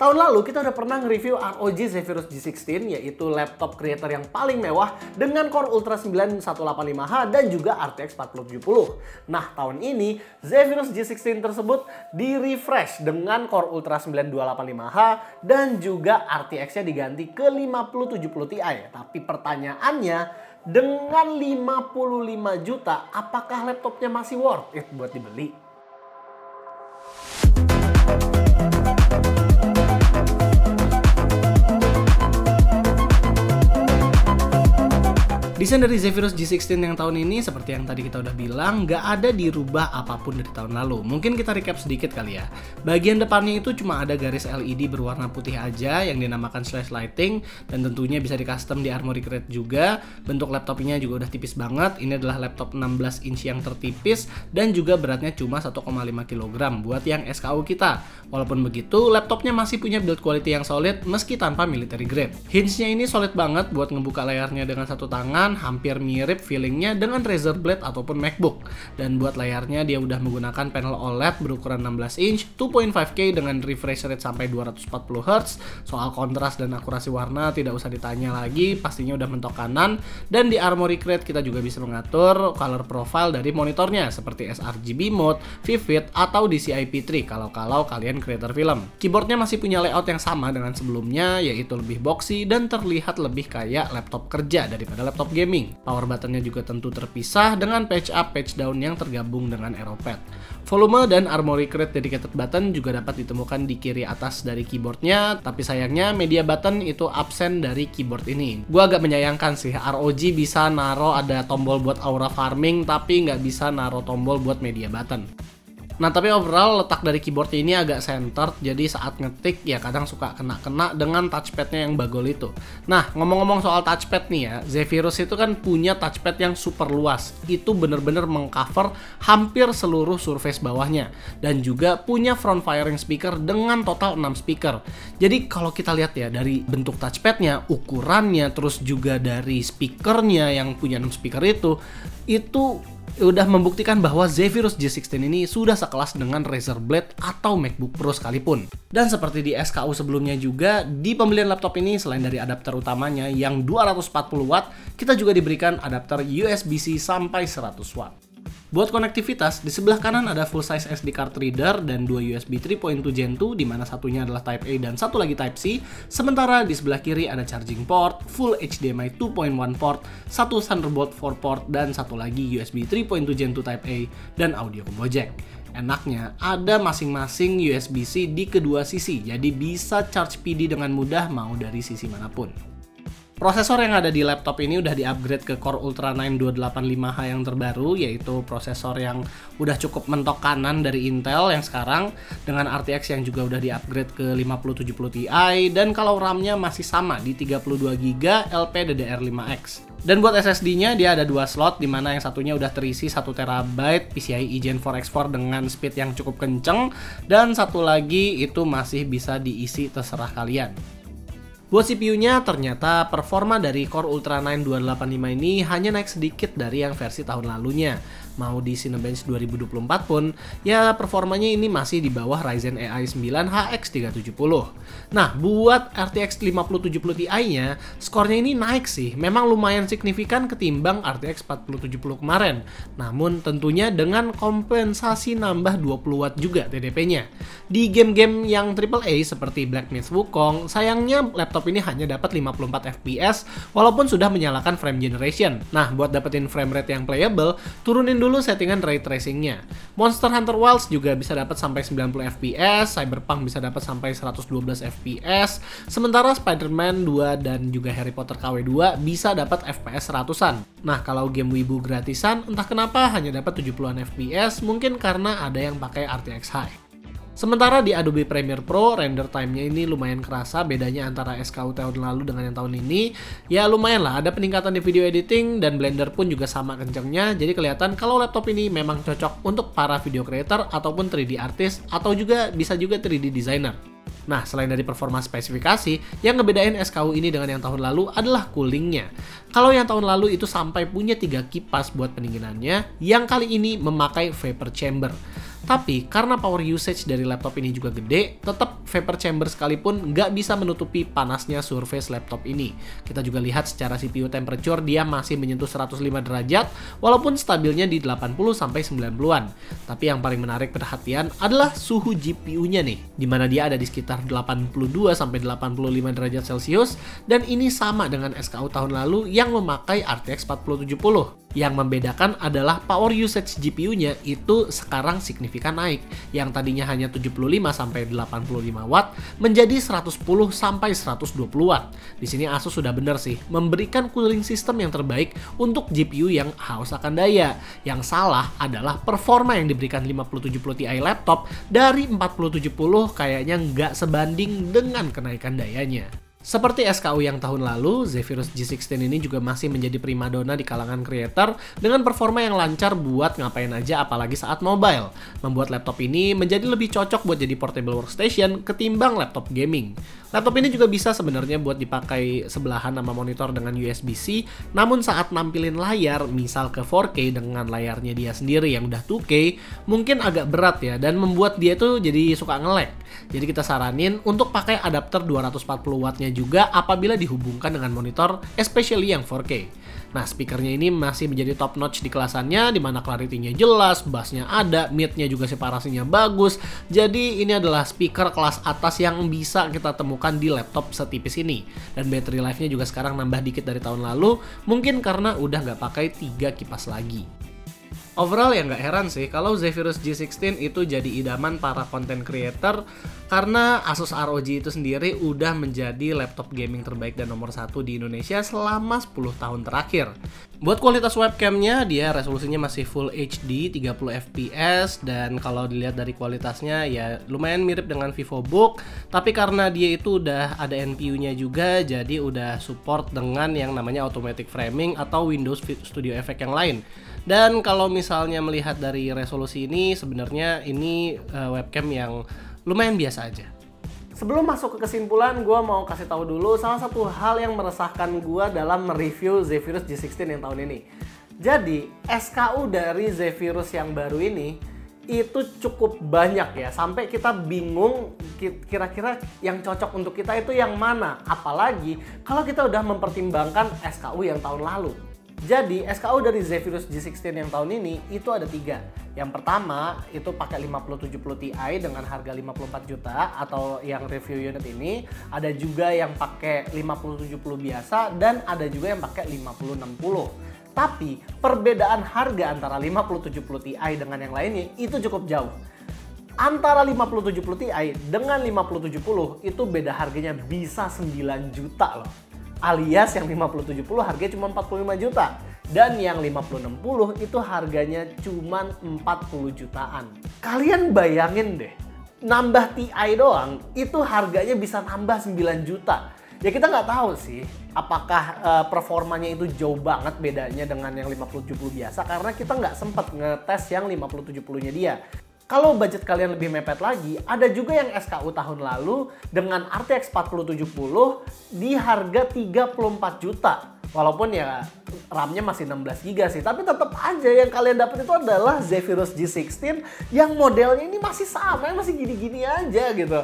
Tahun lalu kita udah pernah nge-review ROG Zephyrus G16, yaitu laptop creator yang paling mewah dengan Core Ultra 9 185H dan juga RTX 4070. Nah, tahun ini Zephyrus G16 tersebut di-refresh dengan Core Ultra 9 285H dan juga RTX-nya diganti ke 5070 Ti. Tapi pertanyaannya, dengan 55 juta, apakah laptopnya masih worth it buat dibeli? Desain dari Zephyrus G16 yang tahun ini seperti yang tadi kita udah bilang, nggak ada dirubah apapun dari tahun lalu. Mungkin kita recap sedikit kali ya. Bagian depannya itu cuma ada garis LED berwarna putih aja yang dinamakan slash lighting, dan tentunya bisa di custom di Armoury Crate juga. Bentuk laptopnya juga udah tipis banget. Ini adalah laptop 16 inch yang tertipis dan juga beratnya cuma 1,5 kg buat yang SKU kita. Walaupun begitu, laptopnya masih punya build quality yang solid meski tanpa military grade. Hinge-nya ini solid banget buat ngebuka layarnya dengan satu tangan, hampir mirip feelingnya dengan Razer Blade ataupun MacBook. Dan buat layarnya dia udah menggunakan panel OLED berukuran 16 inch 2.5K dengan refresh rate sampai 240Hz. Soal kontras dan akurasi warna tidak usah ditanya lagi, pastinya udah mentok kanan. Dan di Armoury Crate kita juga bisa mengatur color profile dari monitornya seperti sRGB mode, Vivid, atau DCI-P3 kalau kalian creator film. Keyboardnya masih punya layout yang sama dengan sebelumnya, yaitu lebih boxy dan terlihat lebih kayak laptop kerja daripada laptop gaming. Power buttonnya juga tentu terpisah dengan patch up, patch down yang tergabung dengan arrow pad. Volume dan Armoury Crate dedicated button juga dapat ditemukan di kiri atas dari keyboardnya, tapi sayangnya media button itu absen dari keyboard ini. Gua agak menyayangkan sih, ROG bisa naro ada tombol buat aura farming, tapi nggak bisa naro tombol buat media button. Nah, tapi overall letak dari keyboard ini agak centered, jadi saat ngetik ya kadang suka kena-kena dengan touchpadnya yang bagol itu. Nah, ngomong-ngomong soal touchpad nih ya, Zephyrus itu kan punya touchpad yang super luas. Itu bener-bener mengcover hampir seluruh surface bawahnya. Dan juga punya front firing speaker dengan total 6 speaker. Jadi kalau kita lihat ya dari bentuk touchpadnya, ukurannya, terus juga dari speakernya yang punya 6 speaker itu udah membuktikan bahwa Zephyrus G16 ini sudah sekelas dengan Razer Blade atau MacBook Pro sekalipun. Dan seperti di SKU sebelumnya juga, di pembelian laptop ini selain dari adapter utamanya yang 240 watt, kita juga diberikan adapter USB-C sampai 100 watt. Buat konektivitas, di sebelah kanan ada full size SD card reader dan 2 USB 3.2 Gen 2, di mana satunya adalah Type A dan satu lagi Type C. Sementara di sebelah kiri ada charging port, full HDMI 2.1 port, satu Thunderbolt 4 port, dan satu lagi USB 3.2 Gen 2 Type A dan audio combo jack. Enaknya, ada masing-masing USB-C di kedua sisi, jadi bisa charge PD dengan mudah mau dari sisi manapun. Prosesor yang ada di laptop ini udah di-upgrade ke Core Ultra 9 285H yang terbaru, yaitu prosesor yang udah cukup mentok kanan dari Intel yang sekarang, dengan RTX yang juga udah di-upgrade ke 5070 Ti, dan kalau RAM-nya masih sama di 32GB LPDDR5X. Dan buat SSD-nya dia ada 2 slot, dimana yang satunya udah terisi 1TB PCIe Gen 4 Export dengan speed yang cukup kenceng, dan satu lagi itu masih bisa diisi terserah kalian. Buat CPU-nya, ternyata performa dari Core Ultra 9 285 ini hanya naik sedikit dari yang versi tahun lalunya. Mau di Cinebench 2024 pun, ya performanya ini masih di bawah Ryzen AI 9 HX370. Nah, buat RTX 5070 Ti-nya, skornya ini naik sih. Memang lumayan signifikan ketimbang RTX 4070 kemarin. Namun tentunya dengan kompensasi nambah 20 watt juga TDP-nya. Di game-game yang AAA seperti Black Myth Wukong, sayangnya laptop ini hanya dapat 54 FPS walaupun sudah menyalakan frame generation. Nah, buat dapetin frame rate yang playable, turunin dulu settingan ray tracing-nya. Monster Hunter Wilds juga bisa dapat sampai 90 FPS, Cyberpunk bisa dapat sampai 112 FPS, sementara Spider-Man 2 dan juga Harry Potter KW2 bisa dapat FPS 100-an. Nah, kalau game Wibu gratisan, entah kenapa hanya dapat 70-an FPS, mungkin karena ada yang pakai RTX High. Sementara di Adobe Premiere Pro, render time-nya ini lumayan kerasa bedanya antara SKU tahun lalu dengan yang tahun ini. Ya lumayan lah, ada peningkatan di video editing dan Blender pun juga sama kencengnya. Jadi kelihatan kalau laptop ini memang cocok untuk para video creator ataupun 3D artist atau juga bisa juga 3D designer. Nah, selain dari performa spesifikasi, yang ngebedain SKU ini dengan yang tahun lalu adalah coolingnya. Kalau yang tahun lalu itu sampai punya 3 kipas buat pendinginannya, yang kali ini memakai vapor chamber. Tapi karena power usage dari laptop ini juga gede, tetap vapor chamber sekalipun nggak bisa menutupi panasnya surface laptop ini. Kita juga lihat secara CPU temperature dia masih menyentuh 105 derajat, walaupun stabilnya di 80-90-an. Tapi yang paling menarik perhatian adalah suhu GPU-nya nih, dimana dia ada di sekitar 82-85 derajat Celcius, dan ini sama dengan SKU tahun lalu yang memakai RTX 4070. Yang membedakan adalah power usage GPU-nya itu sekarang signifikan naik. Yang tadinya hanya 75-85 watt menjadi 110-120 watt. Di sini Asus sudah benar sih, memberikan cooling system yang terbaik untuk GPU yang haus akan daya. Yang salah adalah performa yang diberikan 5070 Ti laptop dari 4070 kayaknya nggak sebanding dengan kenaikan dayanya. Seperti SKU yang tahun lalu, Zephyrus G16 ini juga masih menjadi primadona di kalangan creator dengan performa yang lancar buat ngapain aja apalagi saat mobile. Membuat laptop ini menjadi lebih cocok buat jadi portable workstation ketimbang laptop gaming. Laptop ini juga bisa sebenarnya buat dipakai sebelahan sama monitor dengan USB-C, namun saat nampilin layar, misal ke 4K dengan layarnya dia sendiri yang udah 2K, mungkin agak berat ya, dan membuat dia tuh jadi suka nge-lag. Jadi kita saranin untuk pakai adapter 240 wattnya juga apabila dihubungkan dengan monitor, especially yang 4K. Nah, speakernya ini masih menjadi top notch di kelasannya, dimana clarity-nya jelas, bass-nya ada, mid-nya juga separasinya bagus. Jadi ini adalah speaker kelas atas yang bisa kita temukan di laptop setipis ini. Dan battery life-nya juga sekarang nambah dikit dari tahun lalu, mungkin karena udah nggak pakai 3 kipas lagi. Overall ya nggak heran sih kalau Zephyrus G16 itu jadi idaman para content creator karena Asus ROG itu sendiri udah menjadi laptop gaming terbaik dan nomor 1 di Indonesia selama 10 tahun terakhir. Buat kualitas webcamnya, dia resolusinya masih Full HD 30 fps dan kalau dilihat dari kualitasnya ya lumayan mirip dengan VivoBook, tapi karena dia itu udah ada NPU-nya juga, jadi udah support dengan yang namanya automatic framing atau Windows Studio Effect yang lain. Dan kalau misalnya melihat dari resolusi ini, sebenarnya ini webcam yang lumayan biasa aja. Sebelum masuk ke kesimpulan, gue mau kasih tahu dulu salah satu hal yang meresahkan gue dalam mereview Zephyrus G16 yang tahun ini. Jadi, SKU dari Zephyrus yang baru ini itu cukup banyak ya, sampai kita bingung kira-kira yang cocok untuk kita itu yang mana. Apalagi kalau kita udah mempertimbangkan SKU yang tahun lalu. Jadi SKU dari Zephyrus G16 yang tahun ini itu ada 3. Yang pertama itu pakai 5070 Ti dengan harga 54 juta atau yang review unit ini. Ada juga yang pakai 5070 biasa dan ada juga yang pakai 5060. Tapi perbedaan harga antara 5070 Ti dengan yang lainnya itu cukup jauh. Antara 5070 Ti dengan 5070 itu beda harganya bisa 9 juta loh. Alias yang 5070 harganya cuma 45 juta. Dan yang 5060 itu harganya cuma 40 jutaan. Kalian bayangin deh, nambah Ti doang itu harganya bisa nambah 9 juta. Ya kita nggak tahu sih apakah performanya itu jauh banget bedanya dengan yang 5070 biasa. Karena kita nggak sempat ngetes yang 5070-nya dia. Kalau budget kalian lebih mepet lagi, ada juga yang SKU tahun lalu dengan RTX 4070 di harga 34 juta. Walaupun ya RAM-nya masih 16 GB sih, tapi tetap aja yang kalian dapat itu adalah Zephyrus G16 yang modelnya ini masih sama, masih gini-gini aja gitu.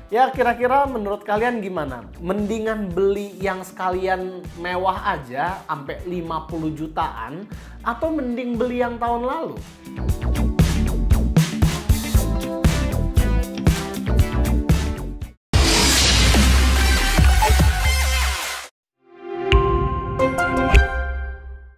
Ya kira-kira menurut kalian gimana? Mendingan beli yang sekalian mewah aja sampai 50 jutaan atau mending beli yang tahun lalu?